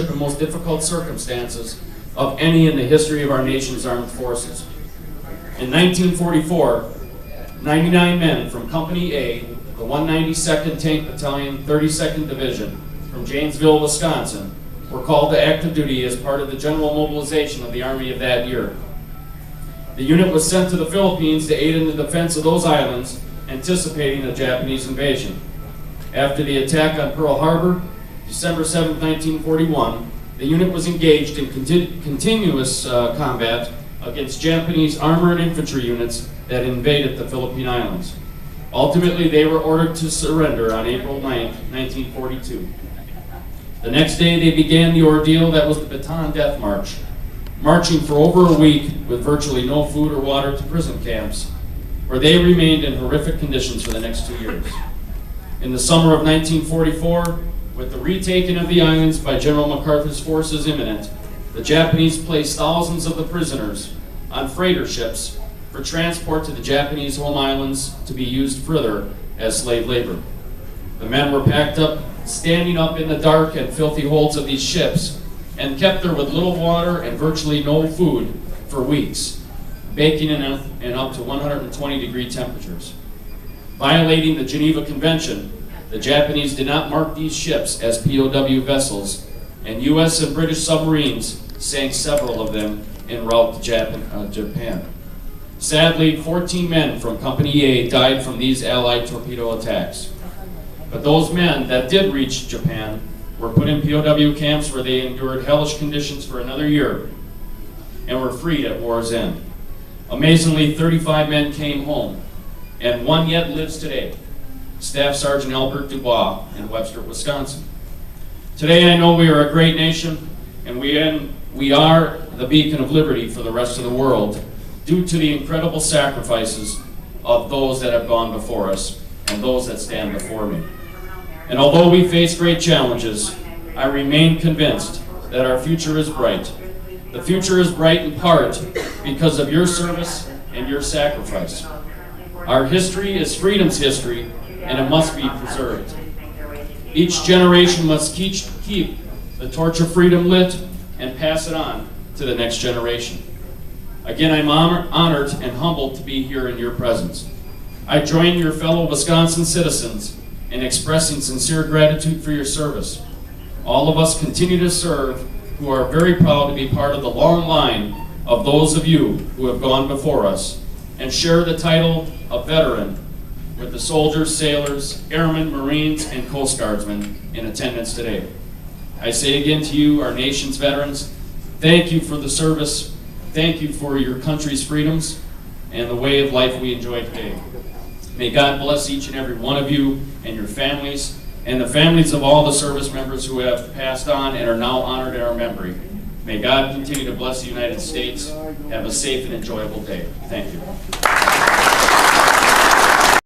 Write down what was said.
and most difficult circumstances of any in the history of our nation's armed forces. In 1944, 99 men from Company A, the 192nd Tank Battalion, 32nd Division, from Janesville, Wisconsin, were called to active duty as part of the general mobilization of the Army of that year. The unit was sent to the Philippines to aid in the defense of those islands, anticipating a Japanese invasion. After the attack on Pearl Harbor, December 7, 1941, the unit was engaged in continuous combat against Japanese armored infantry units that invaded the Philippine Islands. Ultimately, they were ordered to surrender on April 9, 1942. The next day, they began the ordeal that was the Bataan Death March, marching for over a week with virtually no food or water to prison camps, where they remained in horrific conditions for the next 2 years. In the summer of 1944, with the retaking of the islands by General MacArthur's forces imminent, the Japanese placed thousands of the prisoners on freighter ships for transport to the Japanese home islands to be used further as slave labor. The men were packed up, standing up in the dark and filthy holds of these ships, and kept there with little water and virtually no food for weeks, baking in up to 120-degree temperatures. Violating the Geneva Convention, the Japanese did not mark these ships as POW vessels, and U.S. and British submarines sank several of them en route to Japan. Sadly, 14 men from Company A died from these Allied torpedo attacks. But those men that did reach Japan were put in POW camps where they endured hellish conditions for another year and were freed at war's end. Amazingly, 35 men came home, and one yet lives today, Staff Sergeant Albert Dubois in Webster, Wisconsin. Today I know we are a great nation, and we are the beacon of liberty for the rest of the world due to the incredible sacrifices of those that have gone before us and those that stand before me. And although we face great challenges, I remain convinced that our future is bright. The future is bright in part because of your service and your sacrifice. Our history is freedom's history, and it must be preserved. Each generation must keep the torch of freedom lit and pass it on to the next generation. Again, I'm honored and humbled to be here in your presence. I join your fellow Wisconsin citizens in expressing sincere gratitude for your service. All of us continue to serve who are very proud to be part of the long line of those of you who have gone before us and share the title of veteran with the soldiers, sailors, airmen, Marines, and Coast Guardsmen in attendance today. I say again to you, our nation's veterans, thank you for the service, thank you for your country's freedoms, and the way of life we enjoy today. May God bless each and every one of you and your families, and the families of all the service members who have passed on and are now honored in our memory. May God continue to bless the United States. Have a safe and enjoyable day. Thank you.